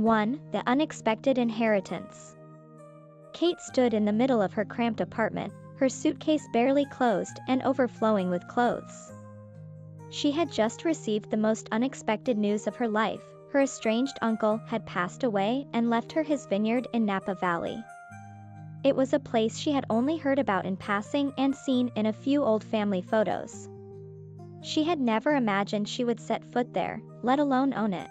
1. The unexpected inheritance. Kate stood in the middle of her cramped apartment, her suitcase barely closed and overflowing with clothes. She had just received the most unexpected news of her life. Her estranged uncle had passed away and left her his vineyard in Napa Valley. It was a place she had only heard about in passing and seen in a few old family photos. She had never imagined she would set foot there, let alone own it.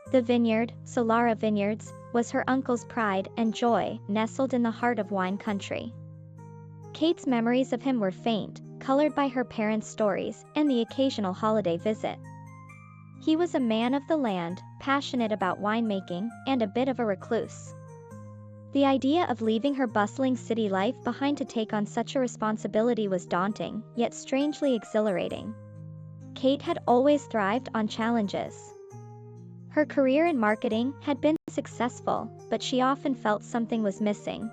The vineyard, Solara Vineyards, was her uncle's pride and joy, nestled in the heart of wine country. Kate's memories of him were faint, colored by her parents' stories and the occasional holiday visit. He was a man of the land, passionate about winemaking, and a bit of a recluse. The idea of leaving her bustling city life behind to take on such a responsibility was daunting, yet strangely exhilarating. Kate had always thrived on challenges. Her career in marketing had been successful, but she often felt something was missing.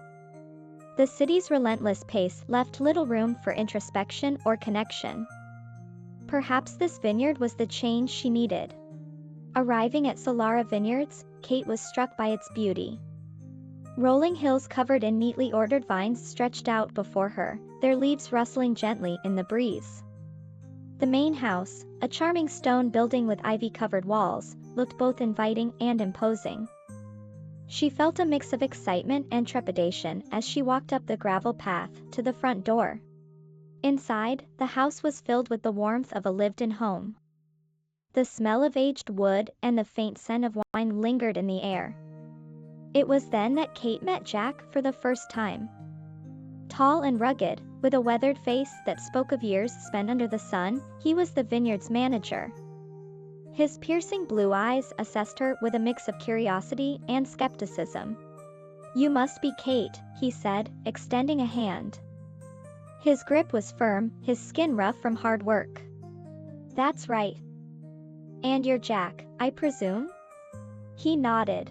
The city's relentless pace left little room for introspection or connection. Perhaps this vineyard was the change she needed. Arriving at Solara Vineyards, Kate was struck by its beauty. Rolling hills covered in neatly ordered vines stretched out before her, their leaves rustling gently in the breeze. The main house, a charming stone building with ivy-covered walls, looked both inviting and imposing. She felt a mix of excitement and trepidation as she walked up the gravel path to the front door. Inside, the house was filled with the warmth of a lived-in home. The smell of aged wood and the faint scent of wine lingered in the air. It was then that Kate met Jack for the first time. Tall and rugged, with a weathered face that spoke of years spent under the sun, he was the vineyard's manager. His piercing blue eyes assessed her with a mix of curiosity and skepticism. "You must be Kate," he said, extending a hand. His grip was firm, his skin rough from hard work. "That's right. And you're Jack, I presume?" He nodded.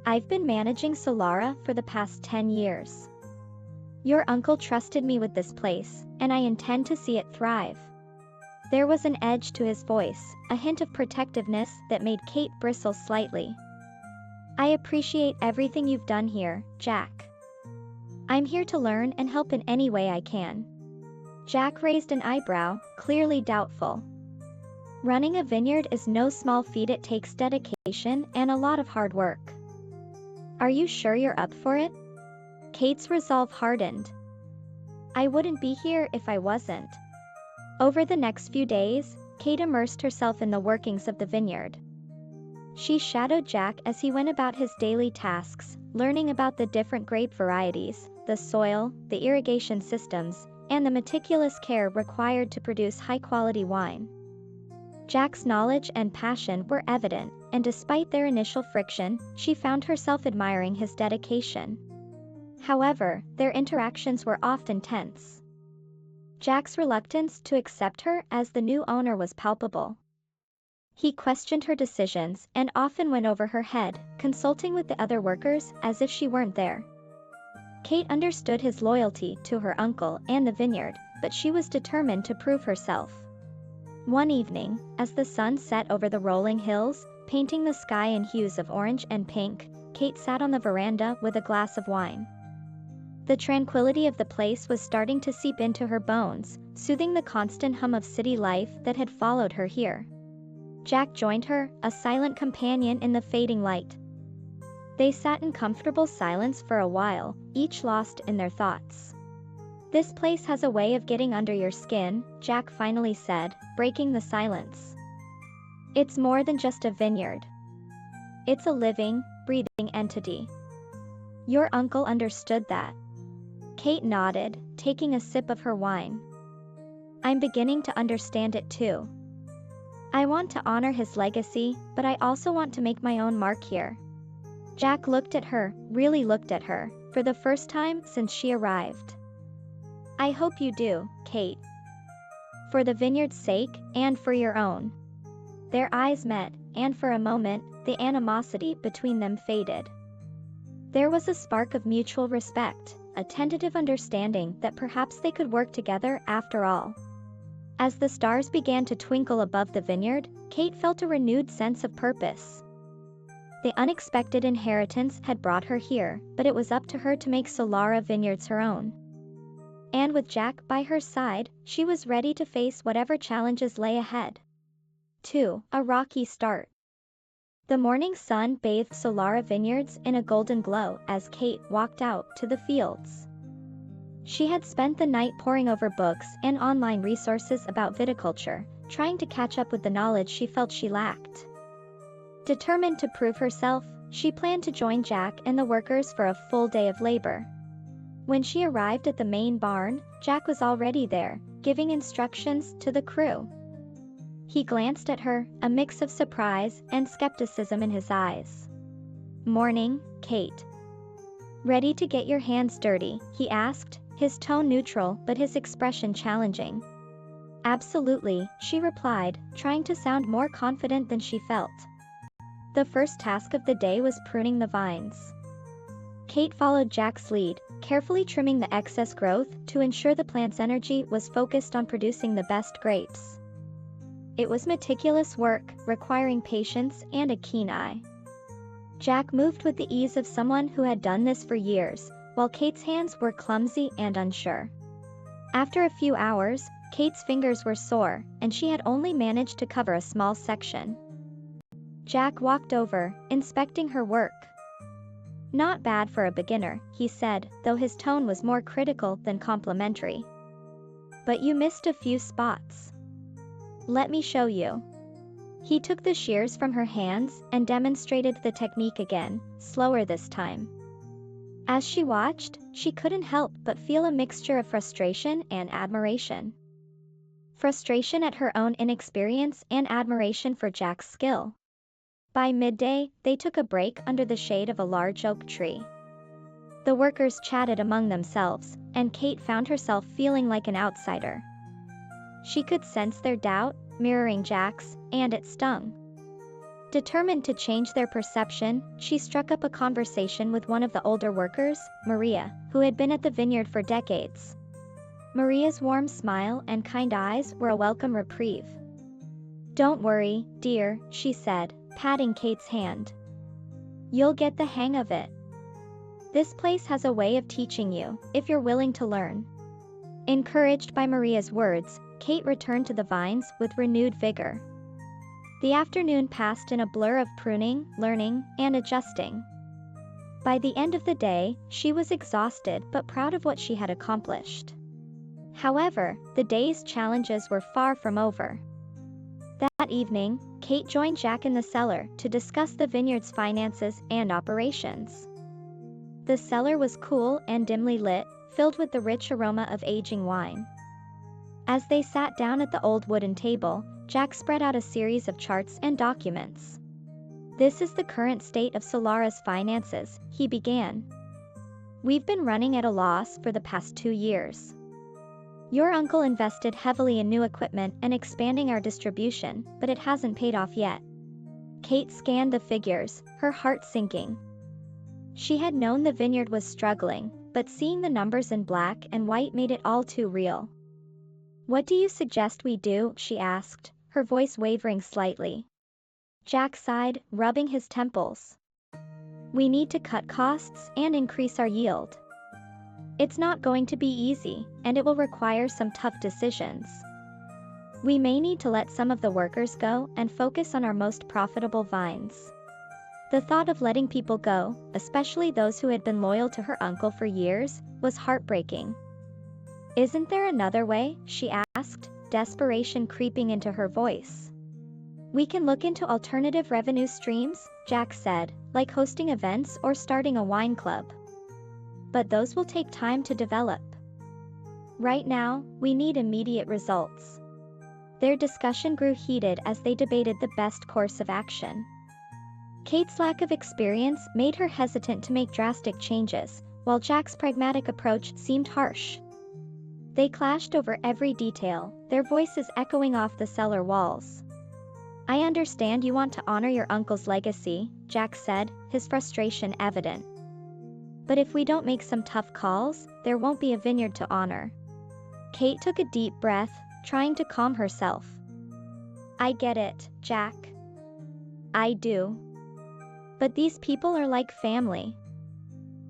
"I've been managing Solara for the past 10 years. Your uncle trusted me with this place, and I intend to see it thrive." There was an edge to his voice, a hint of protectiveness that made Kate bristle slightly. "I appreciate everything you've done here, Jack. I'm here to learn and help in any way I can." Jack raised an eyebrow, clearly doubtful. Running a vineyard is no small feat. It takes dedication and a lot of hard work. "Are you sure you're up for it?" Kate's resolve hardened. "I wouldn't be here if I wasn't." Over the next few days, Kate immersed herself in the workings of the vineyard. She shadowed Jack as he went about his daily tasks, learning about the different grape varieties, the soil, the irrigation systems, and the meticulous care required to produce high-quality wine. Jack's knowledge and passion were evident, and despite their initial friction, she found herself admiring his dedication. However, their interactions were often tense. Jack's reluctance to accept her as the new owner was palpable. He questioned her decisions and often went over her head, consulting with the other workers as if she weren't there. Kate understood his loyalty to her uncle and the vineyard, but she was determined to prove herself. One evening, as the sun set over the rolling hills, painting the sky in hues of orange and pink, Kate sat on the veranda with a glass of wine. The tranquility of the place was starting to seep into her bones, soothing the constant hum of city life that had followed her here. Jack joined her, a silent companion in the fading light. They sat in comfortable silence for a while, each lost in their thoughts. "This place has a way of getting under your skin," Jack finally said, breaking the silence. "It's more than just a vineyard. It's a living, breathing entity." Your uncle understood that. Kate nodded, taking a sip of her wine. "I'm beginning to understand it too. I want to honor his legacy, but I also want to make my own mark here." Jack looked at her, really looked at her, for the first time since she arrived. "I hope you do, Kate. For the vineyard's sake, and for your own." Their eyes met, and for a moment, the animosity between them faded. There was a spark of mutual respect, a tentative understanding that perhaps they could work together after all. As the stars began to twinkle above the vineyard, Kate felt a renewed sense of purpose. The unexpected inheritance had brought her here, but it was up to her to make Solara Vineyards her own. And with Jack by her side, she was ready to face whatever challenges lay ahead. 2. A rocky start. The morning sun bathed Solara Vineyards in a golden glow as Kate walked out to the fields. She had spent the night poring over books and online resources about viticulture, trying to catch up with the knowledge she felt she lacked. Determined to prove herself, she planned to join Jack and the workers for a full day of labor. When she arrived at the main barn, Jack was already there, giving instructions to the crew. He glanced at her, a mix of surprise and skepticism in his eyes. "Morning, Kate. Ready to get your hands dirty?" he asked, his tone neutral but his expression challenging. "Absolutely," she replied, trying to sound more confident than she felt. The first task of the day was pruning the vines. Kate followed Jack's lead, carefully trimming the excess growth to ensure the plant's energy was focused on producing the best grapes. It was meticulous work, requiring patience and a keen eye. Jack moved with the ease of someone who had done this for years, while Kate's hands were clumsy and unsure. After a few hours, Kate's fingers were sore, and she had only managed to cover a small section. Jack walked over, inspecting her work. "Not bad for a beginner," he said, though his tone was more critical than complimentary. "But you missed a few spots. Let me show you." He took the shears from her hands and demonstrated the technique again, slower this time. As she watched, she couldn't help but feel a mixture of frustration and admiration. Frustration at her own inexperience and admiration for Jack's skill. By midday, they took a break under the shade of a large oak tree. The workers chatted among themselves, and Kate found herself feeling like an outsider. She could sense their doubt, mirroring Jack's, and it stung. Determined to change their perception, she struck up a conversation with one of the older workers, Maria, who had been at the vineyard for decades. Maria's warm smile and kind eyes were a welcome reprieve. "Don't worry, dear," she said, patting Kate's hand. "You'll get the hang of it. This place has a way of teaching you, if you're willing to learn." Encouraged by Maria's words, Kate returned to the vines with renewed vigor. The afternoon passed in a blur of pruning, learning, and adjusting. By the end of the day, she was exhausted but proud of what she had accomplished. However, the day's challenges were far from over. That evening, Kate joined Jack in the cellar to discuss the vineyard's finances and operations. The cellar was cool and dimly lit, filled with the rich aroma of aging wine. As they sat down at the old wooden table, Jack spread out a series of charts and documents. "This is the current state of Solara's finances," he began. "We've been running at a loss for the past 2 years. Your uncle invested heavily in new equipment and expanding our distribution, but it hasn't paid off yet." Kate scanned the figures, her heart sinking. She had known the vineyard was struggling, but seeing the numbers in black and white made it all too real. "What do you suggest we do?" she asked, her voice wavering slightly. Jack sighed, rubbing his temples. "We need to cut costs and increase our yield. It's not going to be easy, and it will require some tough decisions. We may need to let some of the workers go and focus on our most profitable vines." The thought of letting people go, especially those who had been loyal to her uncle for years, was heartbreaking. "Isn't there another way?" she asked, desperation creeping into her voice. "We can look into alternative revenue streams," Jack said, "like hosting events or starting a wine club. But those will take time to develop. Right now, we need immediate results." Their discussion grew heated as they debated the best course of action. Kate's lack of experience made her hesitant to make drastic changes, while Jack's pragmatic approach seemed harsh. They clashed over every detail, their voices echoing off the cellar walls. "I understand you want to honor your uncle's legacy," Jack said, his frustration evident. "But if we don't make some tough calls, there won't be a vineyard to honor." Kate took a deep breath, trying to calm herself. "I get it, Jack. I do. But these people are like family.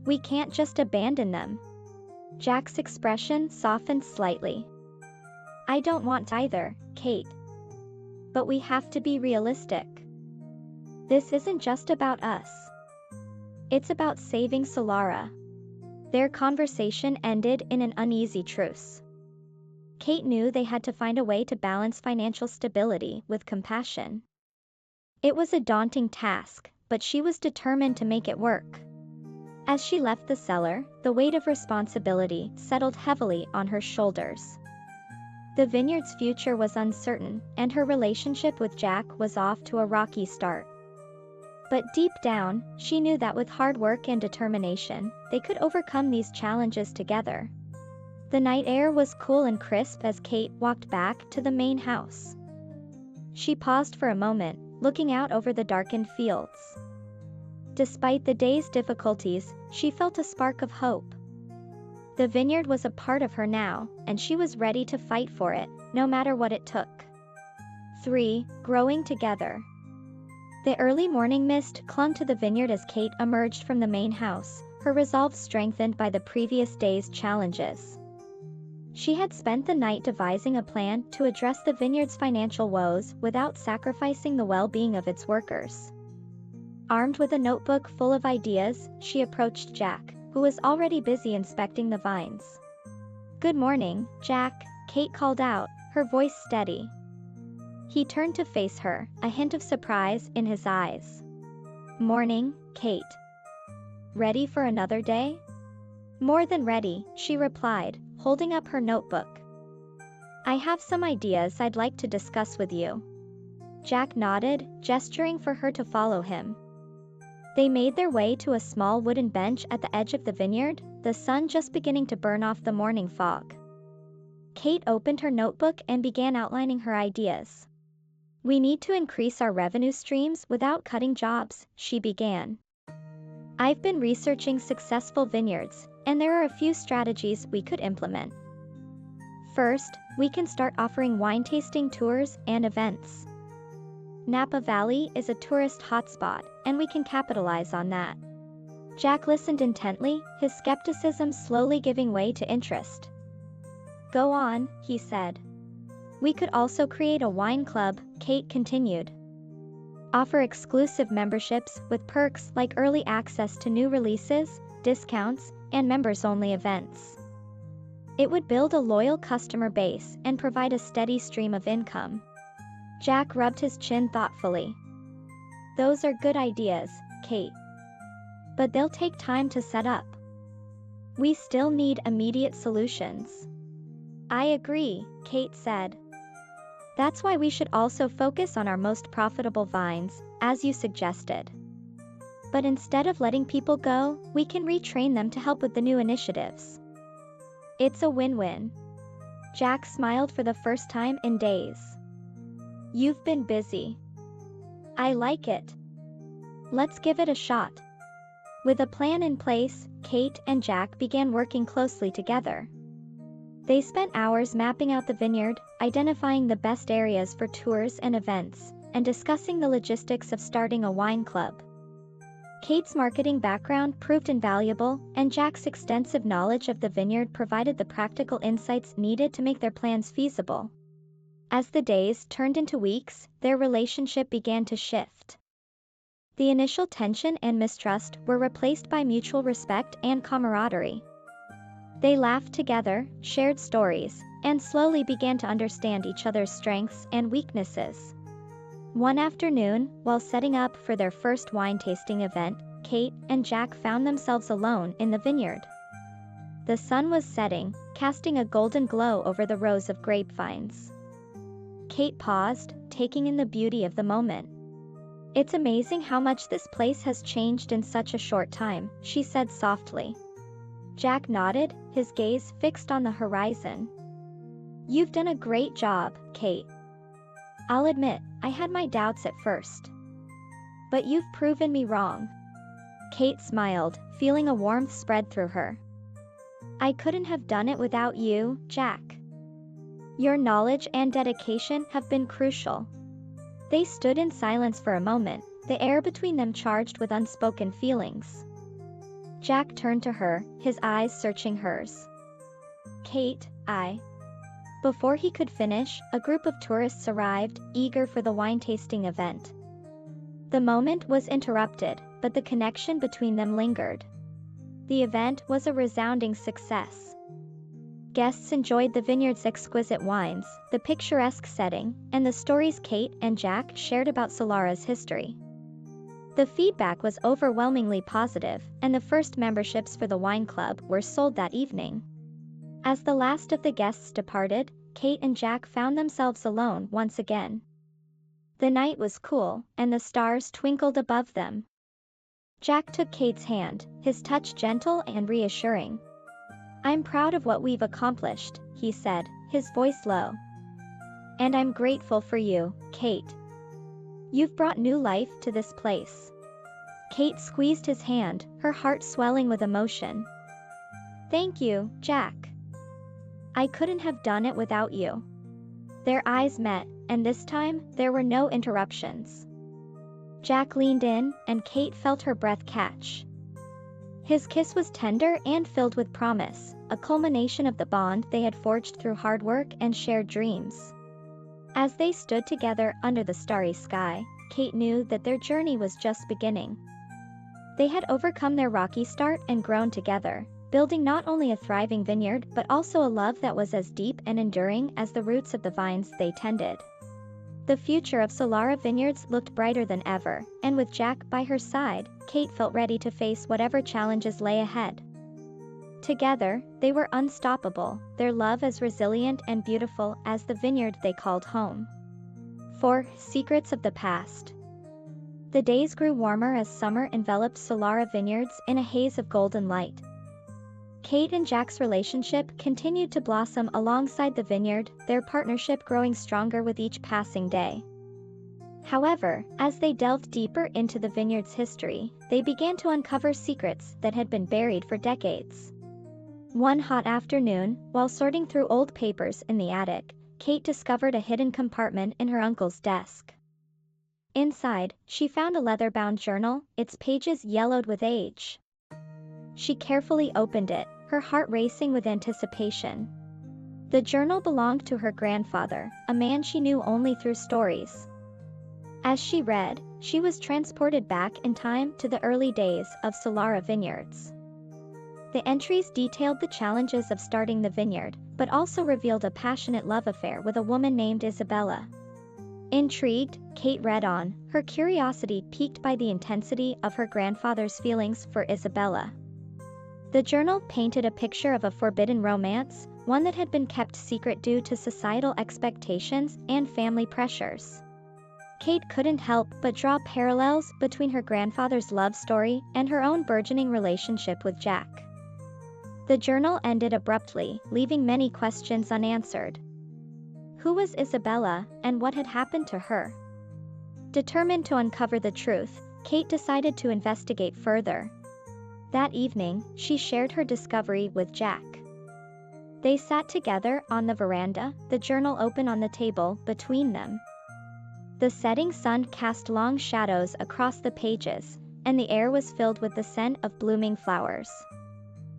We can't just abandon them. Jack's expression softened slightly. I don't want either, Kate. But we have to be realistic. This isn't just about us. It's about saving Solara. Their conversation ended in an uneasy truce. Kate knew they had to find a way to balance financial stability with compassion. It was a daunting task, but she was determined to make it work. As she left the cellar, the weight of responsibility settled heavily on her shoulders. The vineyard's future was uncertain, and her relationship with Jack was off to a rocky start. But deep down, she knew that with hard work and determination, they could overcome these challenges together. The night air was cool and crisp as Kate walked back to the main house. She paused for a moment, looking out over the darkened fields. Despite the day's difficulties, she felt a spark of hope. The vineyard was a part of her now, and she was ready to fight for it, no matter what it took. 3. Growing together. The early morning mist clung to the vineyard as Kate emerged from the main house, her resolve strengthened by the previous day's challenges. She had spent the night devising a plan to address the vineyard's financial woes without sacrificing the well-being of its workers. Armed with a notebook full of ideas, she approached Jack, who was already busy inspecting the vines. Good morning, Jack, Kate called out, her voice steady. He turned to face her, a hint of surprise in his eyes. Morning, Kate. Ready for another day? More than ready, she replied, holding up her notebook. I have some ideas I'd like to discuss with you. Jack nodded, gesturing for her to follow him. They made their way to a small wooden bench at the edge of the vineyard, the sun just beginning to burn off the morning fog. Kate opened her notebook and began outlining her ideas. We need to increase our revenue streams without cutting jobs, she began. I've been researching successful vineyards, and there are a few strategies we could implement. First, we can start offering wine tasting tours and events. Napa Valley is a tourist hotspot, and we can capitalize on that. Jack listened intently, his skepticism slowly giving way to interest. Go on, he said. We could also create a wine club, Kate continued. Offer exclusive memberships with perks like early access to new releases, discounts, and members-only events. It would build a loyal customer base and provide a steady stream of income. Jack rubbed his chin thoughtfully. Those are good ideas, Kate. But they'll take time to set up. We still need immediate solutions. I agree, Kate said. That's why we should also focus on our most profitable vines, as you suggested. But instead of letting people go, we can retrain them to help with the new initiatives. It's a win-win. Jack smiled for the first time in days. You've been busy. I like it. Let's give it a shot. With a plan in place, Kate and Jack began working closely together. They spent hours mapping out the vineyard, identifying the best areas for tours and events, and discussing the logistics of starting a wine club. Kate's marketing background proved invaluable, and Jack's extensive knowledge of the vineyard provided the practical insights needed to make their plans feasible. As the days turned into weeks, their relationship began to shift. The initial tension and mistrust were replaced by mutual respect and camaraderie. They laughed together, shared stories, and slowly began to understand each other's strengths and weaknesses. One afternoon, while setting up for their first wine tasting event, Kate and Jack found themselves alone in the vineyard. The sun was setting, casting a golden glow over the rows of grapevines. Kate paused, taking in the beauty of the moment. It's amazing how much this place has changed in such a short time, she said softly. Jack nodded, his gaze fixed on the horizon. You've done a great job, Kate. I'll admit, I had my doubts at first. But you've proven me wrong. Kate smiled, feeling a warmth spread through her. I couldn't have done it without you, Jack. Your knowledge and dedication have been crucial. They stood in silence for a moment, the air between them charged with unspoken feelings. Jack turned to her, his eyes searching hers. "Kate, Before he could finish, a group of tourists arrived, eager for the wine tasting event. The moment was interrupted, but the connection between them lingered. The event was a resounding success. Guests enjoyed the vineyard's exquisite wines, the picturesque setting, and the stories Kate and Jack shared about Solara's history. The feedback was overwhelmingly positive, and the first memberships for the wine club were sold that evening. As the last of the guests departed, Kate and Jack found themselves alone once again. The night was cool, and the stars twinkled above them. Jack took Kate's hand, his touch gentle and reassuring. "I'm proud of what we've accomplished," he said, his voice low. "And I'm grateful for you, Kate. You've brought new life to this place." Kate squeezed his hand, her heart swelling with emotion. "Thank you, Jack. I couldn't have done it without you." Their eyes met, and this time, there were no interruptions. Jack leaned in, and Kate felt her breath catch. His kiss was tender and filled with promise, a culmination of the bond they had forged through hard work and shared dreams. As they stood together under the starry sky, Kate knew that their journey was just beginning. They had overcome their rocky start and grown together, building not only a thriving vineyard but also a love that was as deep and enduring as the roots of the vines they tended. The future of Solara Vineyards looked brighter than ever, and with Jack by her side, Kate felt ready to face whatever challenges lay ahead. Together, they were unstoppable, their love as resilient and beautiful as the vineyard they called home. 4. Secrets of the past. The days grew warmer as summer enveloped Solara Vineyards in a haze of golden light. Kate and Jack's relationship continued to blossom alongside the vineyard, their partnership growing stronger with each passing day. However, as they delved deeper into the vineyard's history, they began to uncover secrets that had been buried for decades. One hot afternoon, while sorting through old papers in the attic, Kate discovered a hidden compartment in her uncle's desk. Inside, she found a leather-bound journal, its pages yellowed with age. She carefully opened it, her heart racing with anticipation. The journal belonged to her grandfather, a man she knew only through stories. As she read, she was transported back in time to the early days of Solara Vineyards. The entries detailed the challenges of starting the vineyard, but also revealed a passionate love affair with a woman named Isabella. Intrigued, Kate read on, her curiosity piqued by the intensity of her grandfather's feelings for Isabella. The journal painted a picture of a forbidden romance, one that had been kept secret due to societal expectations and family pressures. Kate couldn't help but draw parallels between her grandfather's love story and her own burgeoning relationship with Jack. The journal ended abruptly, leaving many questions unanswered. Who was Isabella, and what had happened to her? Determined to uncover the truth, Kate decided to investigate further. That evening, she shared her discovery with Jack. They sat together on the veranda, the journal open on the table between them. The setting sun cast long shadows across the pages, and the air was filled with the scent of blooming flowers.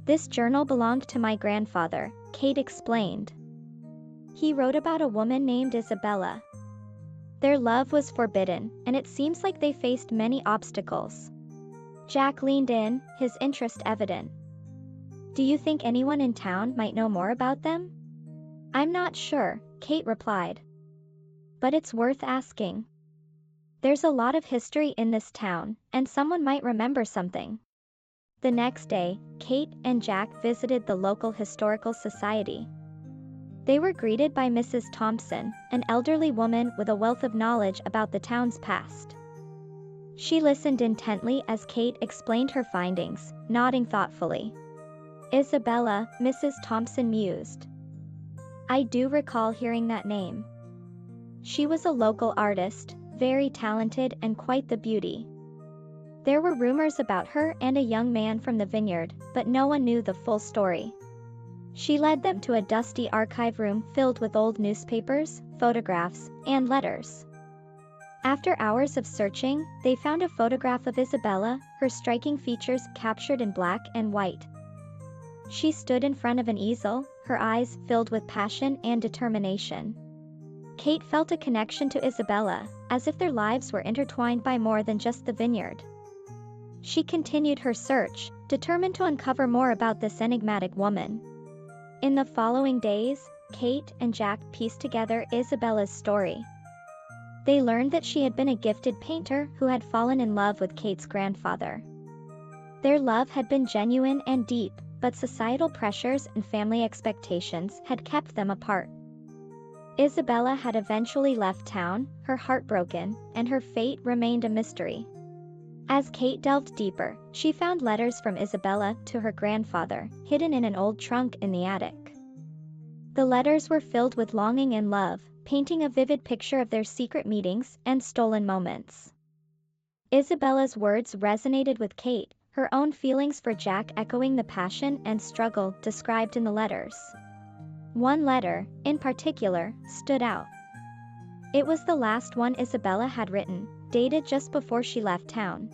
"This journal belonged to my grandfather," Kate explained. "He wrote about a woman named Isabella. Their love was forbidden, and it seems like they faced many obstacles." Jack leaned in, his interest evident. "Do you think anyone in town might know more about them?" "I'm not sure," Kate replied. "But it's worth asking. There's a lot of history in this town, and someone might remember something." The next day, Kate and Jack visited the local historical society. They were greeted by Mrs. Thompson, an elderly woman with a wealth of knowledge about the town's past. She listened intently as Kate explained her findings, nodding thoughtfully. "Isabella," Mrs. Thompson mused. "I do recall hearing that name. She was a local artist, very talented and quite the beauty. There were rumors about her and a young man from the vineyard, but no one knew the full story." She led them to a dusty archive room filled with old newspapers, photographs, and letters. After hours of searching, they found a photograph of Isabella, her striking features captured in black and white. She stood in front of an easel, her eyes filled with passion and determination. Kate felt a connection to Isabella, as if their lives were intertwined by more than just the vineyard. She continued her search, determined to uncover more about this enigmatic woman. In the following days, Kate and Jack pieced together Isabella's story. They learned that she had been a gifted painter who had fallen in love with Kate's grandfather. Their love had been genuine and deep, but societal pressures and family expectations had kept them apart. Isabella had eventually left town, her heart broken, and her fate remained a mystery. As Kate delved deeper, she found letters from Isabella to her grandfather, hidden in an old trunk in the attic. The letters were filled with longing and love, painting a vivid picture of their secret meetings and stolen moments. Isabella's words resonated with Kate, her own feelings for Jack echoing the passion and struggle described in the letters. One letter, in particular, stood out. It was the last one Isabella had written, dated just before she left town.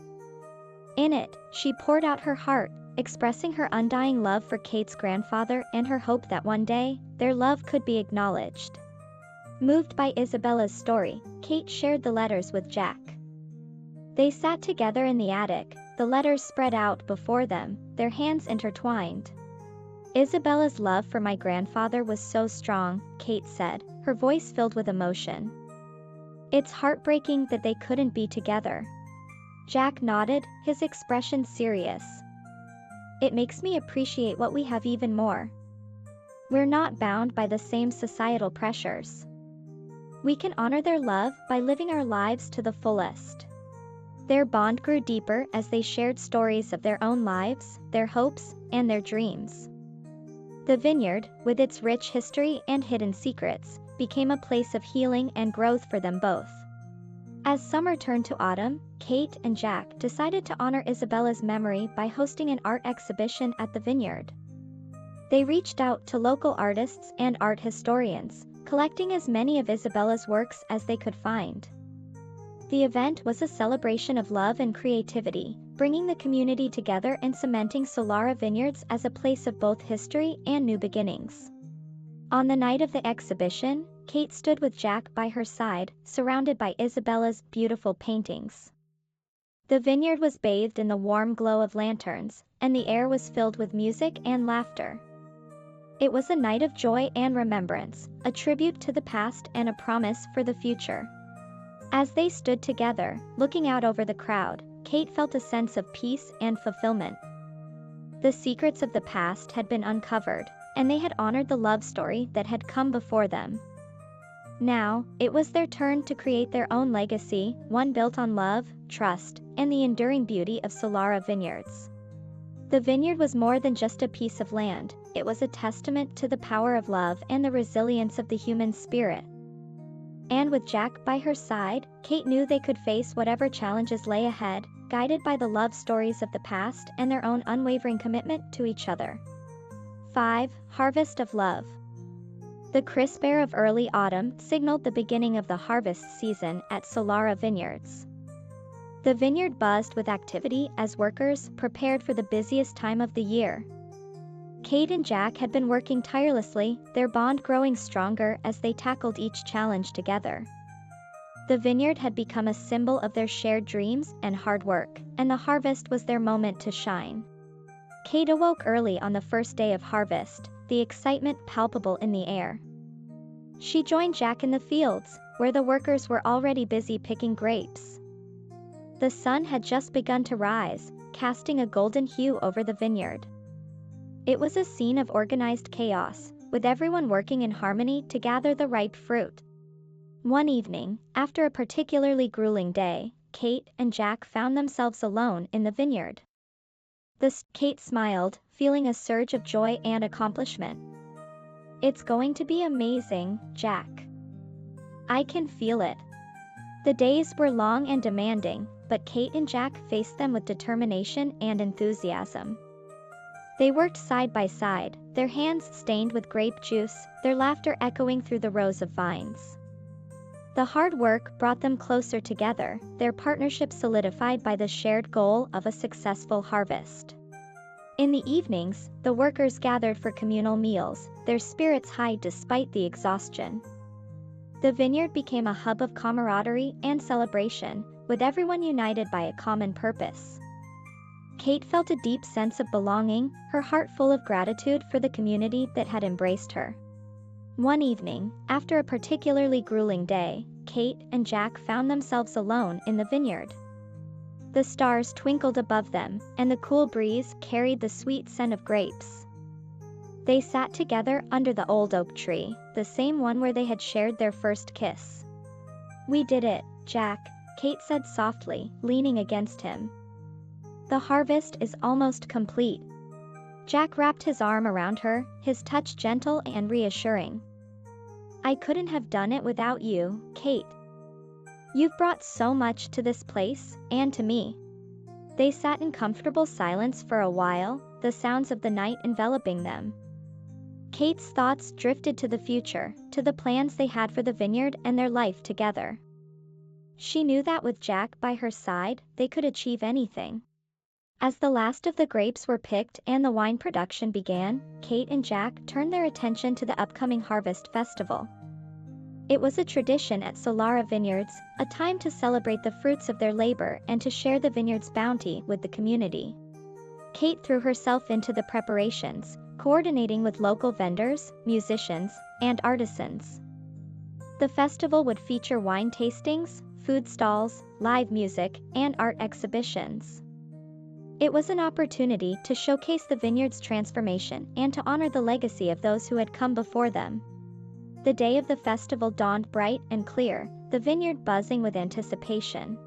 In it, she poured out her heart, expressing her undying love for Kate's grandfather and her hope that one day, their love could be acknowledged. Moved by Isabella's story, Kate shared the letters with Jack. They sat together in the attic, the letters spread out before them, their hands intertwined. Isabella's love for my grandfather was so strong, Kate said, her voice filled with emotion. It's heartbreaking that they couldn't be together. Jack nodded, his expression serious. It makes me appreciate what we have even more. We're not bound by the same societal pressures. We can honor their love by living our lives to the fullest. Their bond grew deeper as they shared stories of their own lives, their hopes, and their dreams. The vineyard, with its rich history and hidden secrets, became a place of healing and growth for them both. As summer turned to autumn, Kate and Jack decided to honor Isabella's memory by hosting an art exhibition at the vineyard. They reached out to local artists and art historians, collecting as many of Isabella's works as they could find. The event was a celebration of love and creativity, bringing the community together and cementing Solara Vineyards as a place of both history and new beginnings. On the night of the exhibition, Kate stood with Jack by her side, surrounded by Isabella's beautiful paintings. The vineyard was bathed in the warm glow of lanterns, and the air was filled with music and laughter. It was a night of joy and remembrance, a tribute to the past and a promise for the future. As they stood together, looking out over the crowd, Kate felt a sense of peace and fulfillment. The secrets of the past had been uncovered, and they had honored the love story that had come before them. Now, it was their turn to create their own legacy, one built on love, trust, and the enduring beauty of Solara Vineyards. The vineyard was more than just a piece of land, it was a testament to the power of love and the resilience of the human spirit. And with Jack by her side, Kate knew they could face whatever challenges lay ahead, guided by the love stories of the past and their own unwavering commitment to each other. 5. Harvest of Love. The crisp air of early autumn signaled the beginning of the harvest season at Solara Vineyards. The vineyard buzzed with activity as workers prepared for the busiest time of the year. Kate and Jack had been working tirelessly, their bond growing stronger as they tackled each challenge together. The vineyard had become a symbol of their shared dreams and hard work, and the harvest was their moment to shine. Kate awoke early on the first day of harvest, the excitement palpable in the air. She joined Jack in the fields, where the workers were already busy picking grapes. The sun had just begun to rise, casting a golden hue over the vineyard. It was a scene of organized chaos, with everyone working in harmony to gather the ripe fruit. One evening, after a particularly grueling day, Kate and Jack found themselves alone in the vineyard. Kate smiled, feeling a surge of joy and accomplishment. "It's going to be amazing, Jack. I can feel it." The days were long and demanding, but Kate and Jack faced them with determination and enthusiasm. They worked side by side, their hands stained with grape juice, their laughter echoing through the rows of vines. The hard work brought them closer together, their partnership solidified by the shared goal of a successful harvest. In the evenings, the workers gathered for communal meals, their spirits high despite the exhaustion. The vineyard became a hub of camaraderie and celebration, with everyone united by a common purpose. Kate felt a deep sense of belonging, her heart full of gratitude for the community that had embraced her. One evening, after a particularly grueling day, Kate and Jack found themselves alone in the vineyard. The stars twinkled above them, and the cool breeze carried the sweet scent of grapes. They sat together under the old oak tree, the same one where they had shared their first kiss. "We did it, Jack," Kate said softly, leaning against him. "The harvest is almost complete." Jack wrapped his arm around her, his touch gentle and reassuring. "I couldn't have done it without you, Kate. You've brought so much to this place, and to me." They sat in comfortable silence for a while, the sounds of the night enveloping them. Kate's thoughts drifted to the future, to the plans they had for the vineyard and their life together. She knew that with Jack by her side, they could achieve anything. As the last of the grapes were picked and the wine production began, Kate and Jack turned their attention to the upcoming harvest festival. It was a tradition at Solara Vineyards, a time to celebrate the fruits of their labor and to share the vineyard's bounty with the community. Kate threw herself into the preparations, coordinating with local vendors, musicians, and artisans. The festival would feature wine tastings, food stalls, live music, and art exhibitions. It was an opportunity to showcase the vineyard's transformation and to honor the legacy of those who had come before them. The day of the festival dawned bright and clear, the vineyard buzzing with anticipation.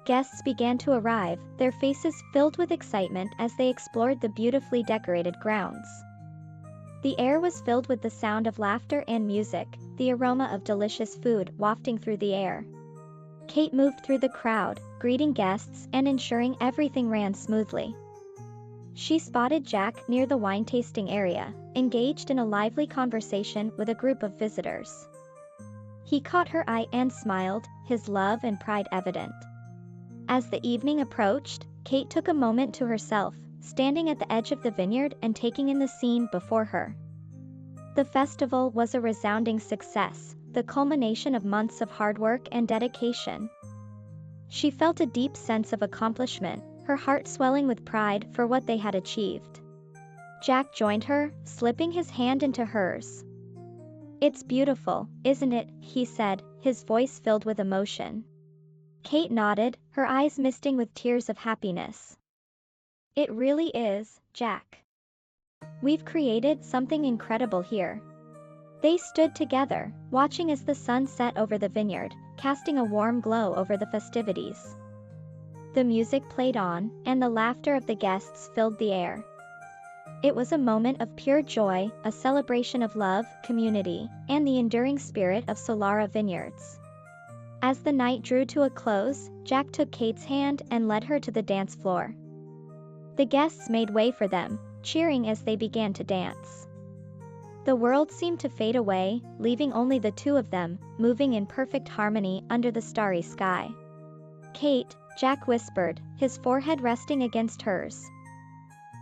Guests began to arrive, their faces filled with excitement as they explored the beautifully decorated grounds. The air was filled with the sound of laughter and music, the aroma of delicious food wafting through the air. Kate moved through the crowd, greeting guests and ensuring everything ran smoothly. She spotted Jack near the wine tasting area, engaged in a lively conversation with a group of visitors. He caught her eye and smiled, his love and pride evident. As the evening approached, Kate took a moment to herself, standing at the edge of the vineyard and taking in the scene before her. The festival was a resounding success, the culmination of months of hard work and dedication. She felt a deep sense of accomplishment, her heart swelling with pride for what they had achieved. Jack joined her, slipping his hand into hers. "It's beautiful, isn't it?" he said, his voice filled with emotion. Kate nodded, her eyes misting with tears of happiness. "It really is, Jack. We've created something incredible here." They stood together, watching as the sun set over the vineyard, casting a warm glow over the festivities. The music played on, and the laughter of the guests filled the air. It was a moment of pure joy, a celebration of love, community, and the enduring spirit of Solara Vineyards. As the night drew to a close, Jack took Kate's hand and led her to the dance floor. The guests made way for them, cheering as they began to dance. The world seemed to fade away, leaving only the two of them, moving in perfect harmony under the starry sky. "Kate," Jack whispered, his forehead resting against hers.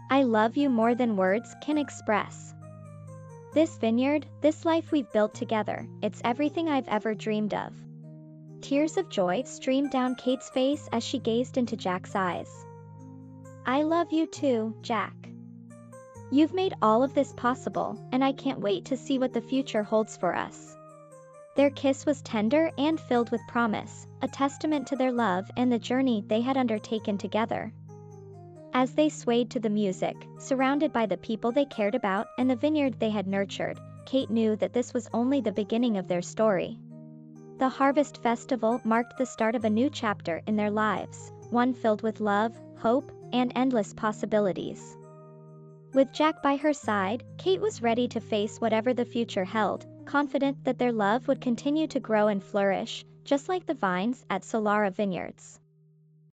"I love you more than words can express. This vineyard, this life we've built together, it's everything I've ever dreamed of." Tears of joy streamed down Kate's face as she gazed into Jack's eyes. "I love you too, Jack. You've made all of this possible, and I can't wait to see what the future holds for us." Their kiss was tender and filled with promise, a testament to their love and the journey they had undertaken together. As they swayed to the music, surrounded by the people they cared about and the vineyard they had nurtured, Kate knew that this was only the beginning of their story. The Harvest Festival marked the start of a new chapter in their lives, one filled with love, hope, and endless possibilities. With Jack by her side, Kate was ready to face whatever the future held, confident that their love would continue to grow and flourish, just like the vines at Solara Vineyards.